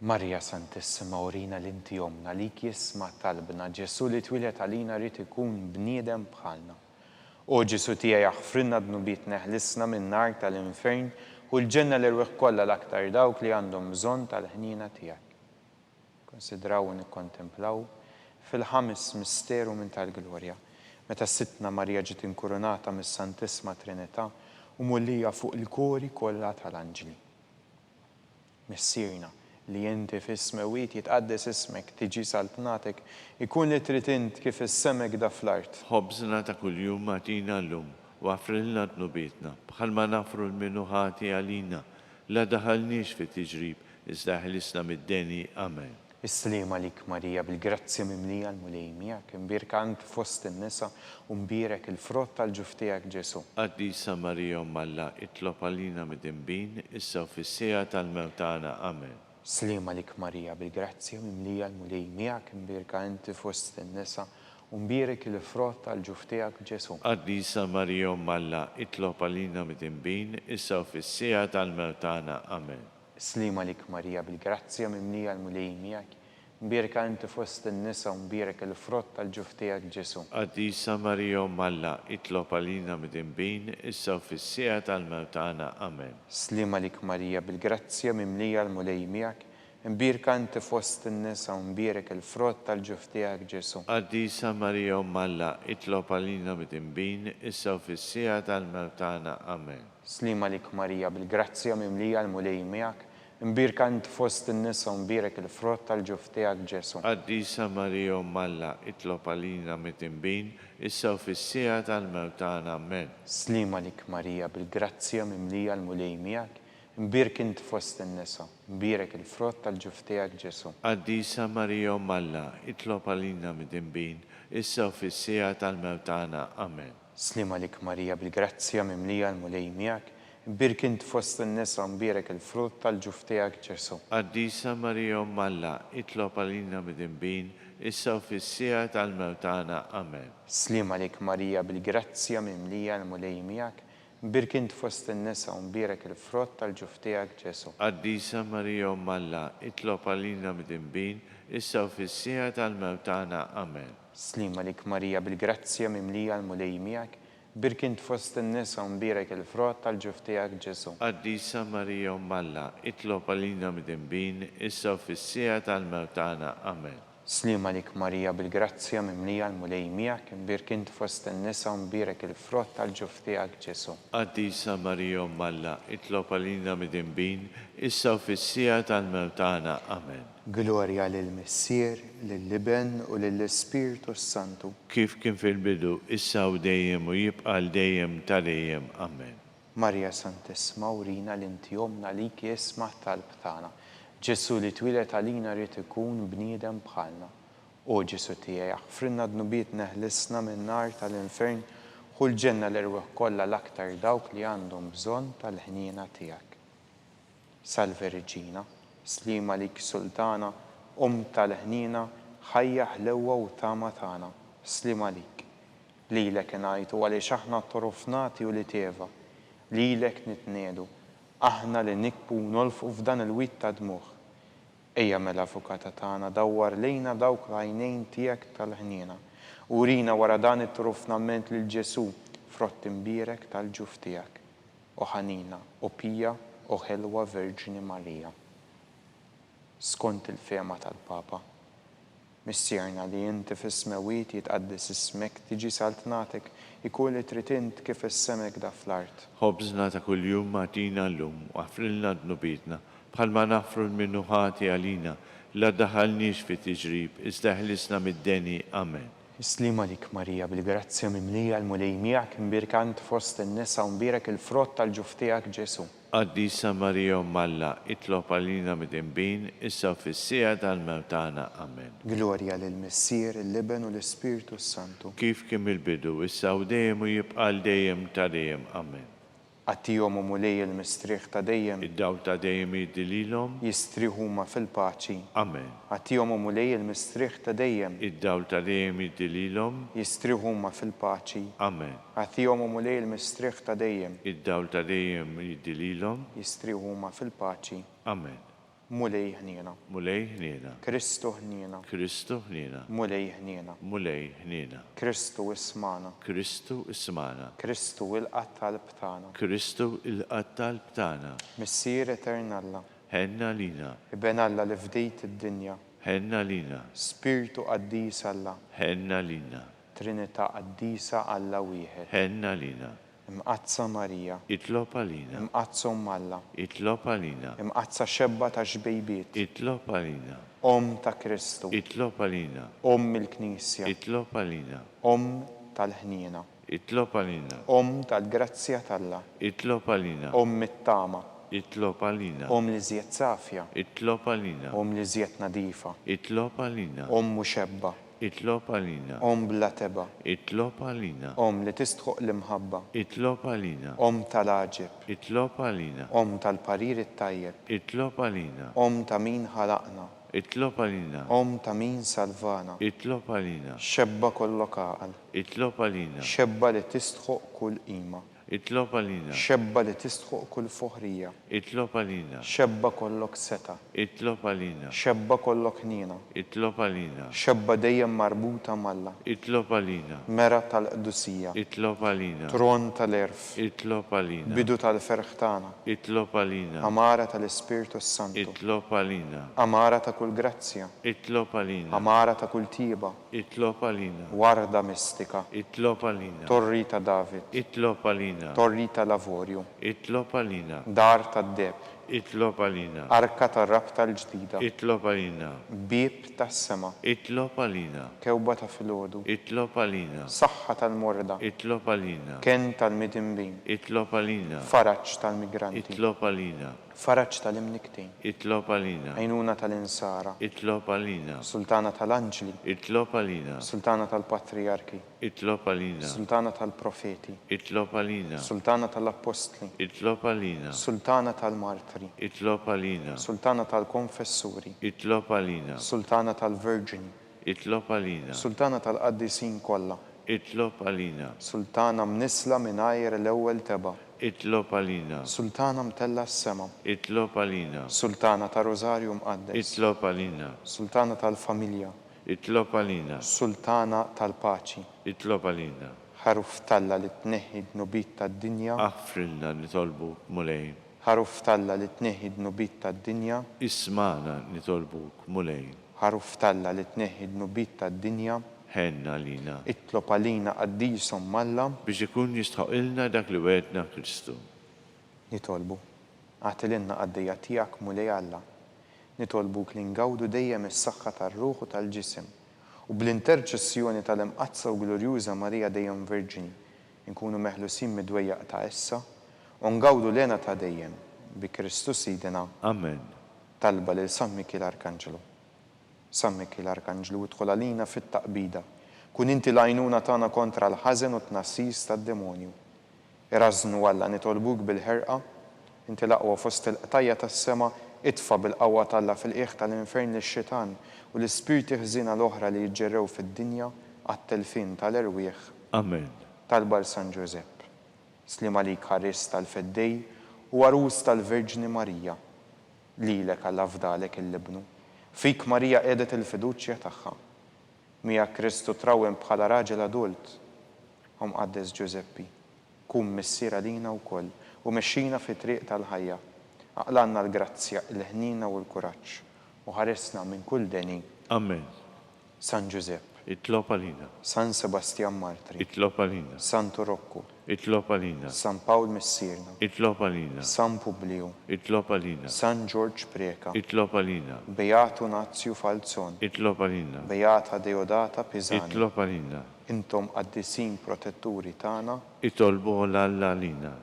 S2: Marja Santissima, urina l-inti jomna, lik jisma talbna. Ġesu li twilet għalina rrid ikun bniedem bħalna. O Ġesu tiegħi jaħfrinna d-nubiet neħlisna minn nar tal-infern u l-ġenna l-irweħ kollha l-aktar dawk li għandhom bżonn tal-ħniena tiegħek. Konsidraw u nikkontemplaw fil-ħames misteru minn tal-glorja. Meta Sittna Marija ġiet inkurunata mis-Santissima Trinità u mullija fuq il-kori kollha tal-anġli. Missierna li inti fis-smawiet jitqaddes ismek, tiġi saltnatek, ikun li tritint kif is-semek da fl-art.
S3: Ħobżna ta' kuljum matina llum, waħfrilna d-nubietna, bħalma nafru l-minu ħati għalina, la daħalniex fi tiġrib, iżda ħlisna mid-deni. Amen.
S2: Islima lik Marija bil-grazzja mimlija l-mulej miegħek. Mbirka inti fost in-nisa u mbirek il-frott tal-ġuf tiegħek Ġesu.
S3: Qaddisa Marija Umm Alla, itlob għalina mid-dinbin, issa u fis-sija tal-mewt tagħna. Amen.
S2: Slima lik Marija bil-grazzja mimlija l-mulej miegħek imbirka inti fost in-nisa u mbirek il-frott tal-ġuf tiegħek Ġesu.
S3: Qaddisa Marija Malla, itlob għalina mit-imbin, issa u fis-sija tal-mewtana. Amen.
S2: Slima lik Marija bil-grazzja mimlija l-mulej miegħek imbirka inti fost in-nisa u mbirek il-frott tal-ġuf tiegħek Ġesu.
S3: Qaddisa Marija Malla, itlob għalina mit-imbin, issa u fis-sija tal-mewtana. Amen.
S2: Slima lik Marija bil-grazzja mimlija l-mulej miegħek imbirka inti fost in-nisa u mbirek il-frott tal-ġuf tiegħek Ġesu.
S3: Qaddisa Marija Malla, itlob għalina mit-imbin, issa u fis-sija tal-mewtana. Amen.
S2: Slima lik Marija bil-grazzja mimlija l-mulej miegħek imbirka inti fost in-nisa u mbirek il-frott tal-ġuf tiegħek Ġesu.
S3: Qaddisa Marija Malla, itlob għalina mit-imbin, issa u fis-sija tal-mewtana. Amen.
S2: Slima lik Marija bil-grazzja mimlija l-mulej miegħek imbirk inti fost in-nisa mbirek il-frott tal-ġuf tiegħek Ġesu.
S3: Qaddisa Marija Malla, itlob għalina mit-imbin, issa u fis-sija tal-mewtana. Amen.
S2: Slima lik Marija bil-grazzja mimlija l-mulej miegħek imbirk inti fost in-nisa mbirek il-frott tal-ġuf tiegħek Ġesu.
S3: Qaddisa Marija Malla, itlob għalina mit-imbin, issa u fis-sija tal-mewtana. Amen.
S2: Slima lik Marija bil-grazzja mimlija l-mulej miegħek imbirk inti fost in-nisa mbirek il-frott tal-ġuf tiegħek Ġesu.
S3: Qaddisa Marija Malla, itlob għalina mit-imbin, issa u fis-sija tal-mewtana. Amen.
S2: Slima lik Marija bil-grazzja mimlija l-mulej miegħek imbirk inti fost in-nisa mbirek il-frott tal-ġuf tiegħek Ġesu.
S3: Qaddisa Marija Malla, itlob għalina mit-imbin, issa u fis-sija tal-mewtana. Amen.
S2: Slima lik Marija bil-grazzja mimlija l-mulej miegħek imbirk inti fost in-nisa mbirek il-frott tal-ġuf tiegħek Ġesu.
S3: Qaddisa Marija Malla, itlob għalina mit-imbin, issa u fis-sija tal-mewtana. Amen.
S2: Glorja lill-Missier, lill-Iben u lill-Ispiritu Santu.
S3: Kif kien fil-bidu, issa u dejjem u jibqa' dejjem tal-dejjem. Amen.
S2: Marja Santissima urina l-inti jomna lik jisma' talb tagħna. Ġesu li twilet għalina rrid ikun bniedem bħalna. O Ġesu tiegħi aħfrinna dnubiet neħlisna min-nar tal-infern u l-ġenna l-irweħ kollha l-aktar dawk li għandhom bżonn tal-ħniena tiegħek. Salve Reġina, slima lik Sultana, tal-ħniena, ħajja ħlewwa u tama tagħna. Slima lik. Lilek ingħajtu għaliex aħna torofnati u li teva. Lilek nitniedu. Aħna li nikbu nolfu f'dan il-wit ta' dmuħ. Ejja mela avukata tagħna dawwar lejna dawk l-għajnejn tiegħek tal-ħniena. Urina wara dan it-trufnament lil Ġesu frott imbirek tal-ġuf tiegħek. O ħanina, o pija, o ħelwa Verġini Marija. Skont il-fema tal-Papa, missierna li inti fis-smewiet jitqaddis ismek tiġi saltnatek ikun li trid int kif is-semek da fl-art.
S3: Ħobżna ta' kuljum magħtina llum u għafrilna dnubietna bħalma nafru l-minuħati għalina la daħalniex fi tiġrib iżda ħlisna mid-deni. Amen.
S2: Slima lik Marija bil-grazzja mimlija l-mulej miegħek imbirka int fost in-nisa u mbirek il-frott tal-ġuf tiegħek Ġesu.
S3: Qaddisa Marija Malla, itlob għalina mit-imbin, issa u fis-sija tal-mewtana. Amen.
S2: Glorja lill-Missier, l-Iben u l-Ispiritu Santu.
S3: Kif kien il-bidu, issa u dejjem u jibqa' dejjem ta' dejjem. Amen.
S2: Għattijom u mulej il-mistriħ ta' dejjem.
S3: Id-daw ta' dejjem jiddililhom.
S2: Jistriħuma fil-paċi.
S3: Amen.
S2: Għattijom u mulej il-mistriħ ta' dejjem.
S3: Id-daw ta' dejjem jiddililhom.
S2: Jistriħuma fil-paċi.
S3: Amen.
S2: Għattijom u mulej il-mistriħ ta' dejjem.
S3: Id-daw ta' dejjem jiddililhom.
S2: Jistriħuma fil-paċi.
S3: Amen.
S2: Mulej ħniena.
S3: Mulej ħniena.
S2: Kristu ħniena.
S3: Kristu ħniena.
S2: Mulej ħniena.
S3: Mulej ħniena.
S2: Kristu ismana.
S3: Kristu ismana.
S2: Kristu il-qattal btana.
S3: Kristu il-qattal btana.
S2: Missier eternalla.
S3: Ħenna lina.
S2: Iben Alla li fdejt id-dinja.
S3: Ħenna lina.
S2: Spiritu qaddis Alla.
S3: Ħenna lina.
S2: Trinità qaddisa Alla wieħed.
S3: Ħenna lina.
S2: Imqazza Marija.
S3: Itlob għalina.
S2: Imqazza Alla.
S3: Itlob għalina.
S2: Imqazza xebba ta' xbejbiet.
S3: Itlob għalina.
S2: Ta' Kristu.
S3: Itlob għalina.
S2: Il-Knisja.
S3: Itlob għalina.
S2: Tal-ħniena.
S3: Itlob għalina.
S2: Tal-grazzja talla.
S3: Itlob għalina.
S2: Mit-tama.
S3: Itlob għalina.
S2: Li żjed safja.
S3: Itlob għalina.
S2: Li żjed nadifa.
S3: Itlob għalina.
S2: Muxebba.
S3: Itlob għalina.
S2: bla teba,
S3: Itlob għalina.
S2: li tistħuq l-imħabba,
S3: Itlob għalina.
S2: tal-aġib,
S3: Itlob għalina.
S2: tal-parir it-tajjeb,
S3: Itlob għalina.
S2: ta' min ħalaqna,
S3: Itlob għalina.
S2: ta' min salvana,
S3: Itlob għalina.
S2: xebba kollok għaqal,
S3: Itlob għalina.
S2: xebba li tistħuq kull qima,
S3: Itlob għalina.
S2: xebba li tistħuq kull foħrija,
S3: Itlob għalina.
S2: xebba kollok seta,
S3: Itlob għalina.
S2: xebba kollok nina,
S3: Itlob għalina.
S2: xebba dejjem marbuta malla,
S3: Itlob għalina.
S2: mera tal-qdusija,
S3: Itlob għalina.
S2: tron tal-erf,
S3: Itlob għalina.
S2: bidu tal-ferħ tagħna,
S3: Itlob għalina.
S2: amara tal-Ispirtu Santu,
S3: Itlob għalina.
S2: amara ta' kull grazzja,
S3: Itlob għalina.
S2: amara ta' kull tiba,
S3: Itlob għalina.
S2: warda mistika,
S3: Itlob għalina.
S2: torri ta' David,
S3: Itlob għalina.
S2: torri ta' lavorju,
S3: Itlob għalina.
S2: dar ta' deb,
S3: Itlob għalina.
S2: arka ta' rab tal-ġdida,
S3: Itlob għalina.
S2: bib ta' sema,
S3: Itlob għalina.
S2: kewba ta' filgħodu,
S3: Itlob għalina.
S2: saħħa tal-morda,
S3: Itlob għalina.
S2: ken tal-midimbin,
S3: Itlob għalina.
S2: faraġġ tal-migranti,
S3: Itlob għalina.
S2: faraġġ tal-imniktin,
S3: Itlob għalina.
S2: għajnuna tal-insara,
S3: Itlob għalina.
S2: sultana tal-anġli,
S3: Itlob għalina.
S2: sultana tal-patriarki,
S3: Itlob għalina.
S2: sultana tal-profeti,
S3: Itlob għalina.
S2: sultana tal-apostli,
S3: Itlob għalina.
S2: sultana tal-martri,
S3: Itlob għalina.
S2: sultana tal-konfessuri,
S3: Itlob għalina.
S2: sultana tal-virgini,
S3: Itlob għalina.
S2: sultana tal-qaddisin kollha,
S3: Itlob għalina.
S2: sultana mnisla mingħajr l-ewwel teba,
S3: Itlob għalina.
S2: sultana mtella s-sema,
S3: Itlob għalina.
S2: sultana ta' Rożarju Mqaddes,
S3: Itlob għalina.
S2: sultana tal-familja,
S3: Itlob għalina.
S2: sultana tal-paċi,
S3: Itlob għalina.
S2: ħaruf talla li tneħħi dnubit tad-dinja,
S3: Aħfrilna nitolbu mulejn.
S2: ħaruf talla li tneħħi dnubit tad-dinja,
S3: Ismana nitolbuk mulejn.
S2: ħaruf talla li tneħħi dnubit tad-dinja,
S3: Ħenna lina.
S2: itlob għalina qaddisom malla,
S3: Biex ikun jistħoqilna dak li wedna Kristu.
S2: nitolbu. Għatilinna għaddejja tiegħek mulej Alla. Nitolbuk li ngawdu dejjem is-saħħa tar-ruħ u tal-ġisem. U bl-interċessjoni tal-imqazza u glorjuża Marija dejjem Verġini, nkunu meħlusin midwejjaq ta' issa u ngawdu lena ta' dejjem bi Kristus Sidina.
S3: Amen.
S2: Talba lil San Mikil Arkanġelu. San Mikil Arkanġelu idħol għalina fit-taqbida. Kun inti l-għajnuna tagħna kontra l-ħażen u tnassis tad-demonju. Irażnu Alla nitolbuk bil-ħerqa, inti l-aqwa fost il-qtajja tas-sema, itfa bil-qawwa talla fil-qiegħ tal-infern lix-xitan u l-ispirti ħżina l-oħra li jġġerrew fid-dinja għat-telfin tal-erwieħ.
S3: Amen.
S2: Talba l-San Ġosepp, slim għalik ħaris tal-feddej u għarus tal-Verġni Marija, lilek għall-afdalek il-libnu. Fik Marija qiegħdet il-fiduċja tagħha. Mija Kristu trawem bħala raġel adult. Mqaddes Ġoseppi, kun missiera lina wkoll u mexxina fi triq tal-ħajja. Aqlanna l-grazzja, l-ħnina u l-kuraġġ u ħaresna minn kull deni.
S3: Amen.
S2: San Ġosepp,
S3: Itlob għalina.
S2: San Sebastian Martri,
S3: Itlob għalina.
S2: San Turokku,
S3: Itlob għalina.
S2: San Pawl Missirna,
S3: Itlob għalina.
S2: San Publiu,
S3: Itlob għalina.
S2: San George Preka,
S3: Itlob għalina.
S2: Beatu Nazju Falzon,
S3: Itlob għalina.
S2: Beata Deodata Pisani,
S3: Itlob għalina.
S2: intom qaddisin protetturi tagħna,
S3: Itolbu l-Alla għalina.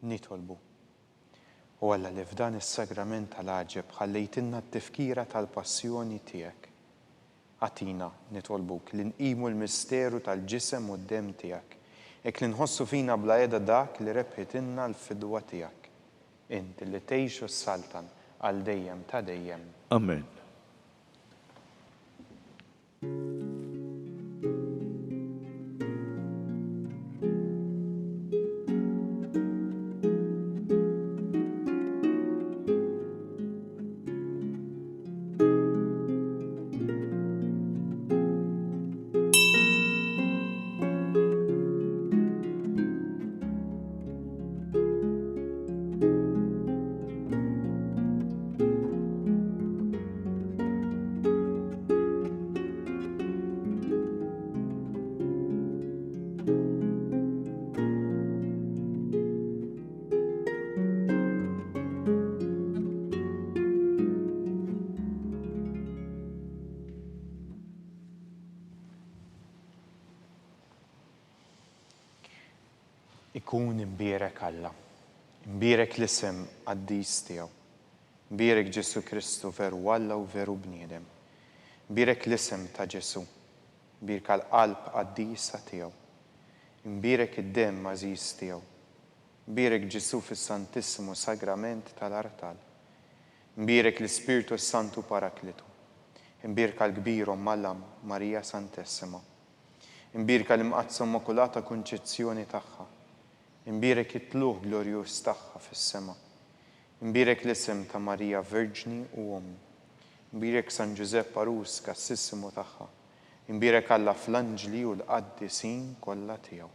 S2: nitolbu. U Alla li f'dan is-sagrament tal-għaġeb ħallejtinna t-tifkira tal-passjoni tiegħek. Għatina nitolbuk li nqimu l-misteru tal-ġisem u d-dem tiegħek, hekk li nħossu fina bla qiegħda dak li rebħitilna l-fidwa tiegħek. Inti li tgħixu s-saltan għal dejjem ta' dejjem.
S3: Amen.
S2: ikun imbierek Alla. Imbierek l-isem għaddis tiegħu. Imbierek Ġesu Kristu veru Alla u veru bniedem. Imbierek l-isem ta' Ġesu. Imbierek għal-qalb għaddisa tiegħu. Imbierek id-dem għażiż tiegħu. Imbierek Ġesu fis-Santissimu Sagrament tal-Artal. Imbierek l-Ispiritu Santu Paraklitu. Imbierek għal-kbir Alla Marija Santissima. Imbierek għal-imqazza Immakulata Kunċezzjoni tagħha. Imbierek it-tluħ glorjuż tagħha fis-sema. Imbierek l-isem ta' Marija Verġni u Imbierek San Giuseppe Arus Kassissimu tagħha. Imbierek Alla fl-anġli u l-qaddisin kollha tiegħu.